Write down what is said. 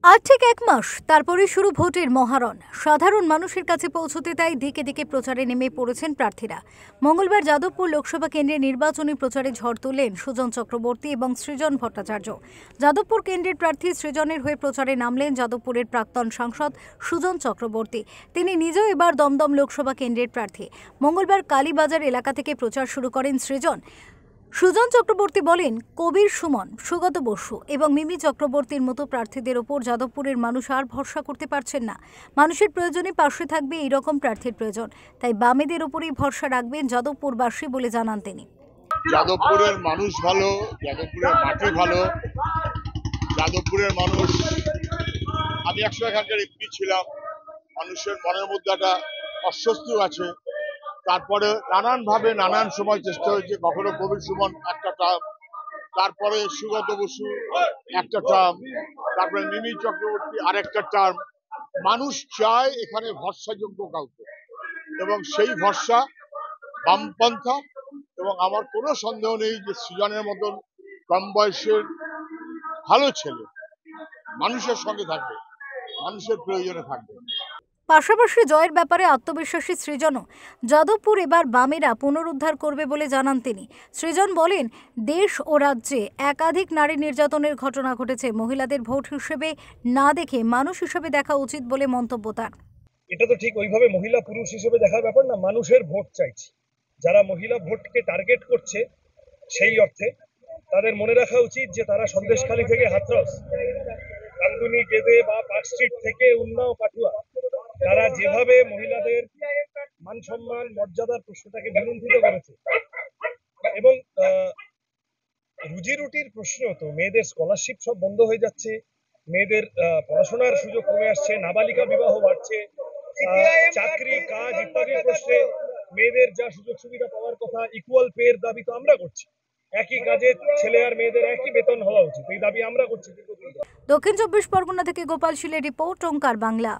আর ঠিক এক মাস তারপরে শুরু ভোটের মহারণ। সাধারণ মানুষের কাছে পৌঁছতে তাই দিকে দিকে প্রচারে নেমে পড়েছেন প্রার্থীরা। মঙ্গলবার যাদবপুর লোকসভা কেন্দ্রে নির্বাচনী প্রচারে ঝড় তুললেন সুজন চক্রবর্তী এবং সৃজন ভট্টাচার্য। যাদবপুর কেন্দ্রের প্রার্থী সৃজনের হয়ে প্রচারে নামলেন যাদবপুরের প্রাক্তন সাংসদ সুজন চক্রবর্তী। তিনি নিজেও এবার দমদম লোকসভা কেন্দ্রের প্রার্থী। মঙ্গলবার কালীবাজার এলাকা থেকে প্রচার শুরু করেন সৃজন। সুজন চক্রবর্তী বলেন, কবির সুমন, সুগত বসু এবং মিমি চক্রবর্তীর মতো প্রার্থীদের ওপর যাদবপুরের মানুষ আর ভরসা করতে পারছেন না। মানুষের প্রয়োজনে পাশে থাকবে এই রকম প্রার্থীর প্রয়োজন, তাই বামেদের ওপরই ভরসা রাখবেন যাদবপুরবাসী বলে জানান তিনি। যাদবপুরের মানুষ ভালো, যাদবপুরের মাটি ভালো, যাদবপুরের মানুষ, আমি একসময় এখানকার এমপি ছিলাম, মানুষের মনের মধ্যে একটা অস্বস্তি আছে। তারপরে নানান ভাবে নানান সময় চেষ্টা হয়েছে, কখনো কবির সুমন একটা টার্ম, তারপরে সুগত বসু একটা টার্ম, তারপরে মিমি চক্রবর্তী আরেকটা টার্ম। মানুষ চায় এখানে ভরসাযোগ্য কাউকে, এবং সেই ভরসা বামপন্থা। এবং আমার কোনো সন্দেহ নেই যে সৃজনের মতন কম বয়সের ভালো ছেলে মানুষের সঙ্গে থাকবে, মানুষের প্রয়োজনে থাকবে। পাশাপাশি জয়ের ব্যাপারে আত্মবিশ্বাসী সৃজনও। যাদবপুর এবার বামেরা পুনরুদ্ধার করবে বলে জানান তিনি। সৃজন বলেন, দেশ ও রাজ্যে একাধিক নারী নির্যাতনের ঘটনা ঘটেছে। মহিলাদের ভোট হিসেবে না দেখে মানুষ হিসেবে দেখা উচিত বলে মন্তব্য তার। এটা তো ঠিক ওইভাবে মহিলা পুরুষ হিসেবে দেখার ব্যাপার না, মানুষের ভোট চাইছি। যারা মহিলা ভোটকে টার্গেট করছে সেই অর্থে তাদের মনে রাখা উচিত যে তারা সন্দেশখালী থেকে হাথরস, কান্দুনি, গেদে বা পার্ক স্ট্রিট থেকে উন্নাও, পাটুয়া, তারা যেভাবে মহিলাদের মান সম্মান মর্যাদার প্রশ্নটাকে বিলুণ্ঠিত করেছে, এবং রুজি রুটির প্রশ্ন, তো মেয়েদের স্কলারশিপ সব বন্ধ হয়ে যাচ্ছে, মেয়েদের পড়াশোনার সুযোগ কমে আসছে, নাবালিকা বিবাহ বাড়ছে, চাকরি কাজ ইত্যাদির প্রশ্নে মেয়েদের যা সুযোগ সুবিধা পাওয়ার কথা, ইকুয়াল পের দাবি তো আমরা করছি। একই কাজে ছেলে আর মেয়েদের একই বেতন হওয়া উচিত, এই দাবি আমরা করছি। দক্ষিণ 24 পরগনা থেকে গোপাল শীলের রিপোর্ট, ওঙ্কার বাংলা।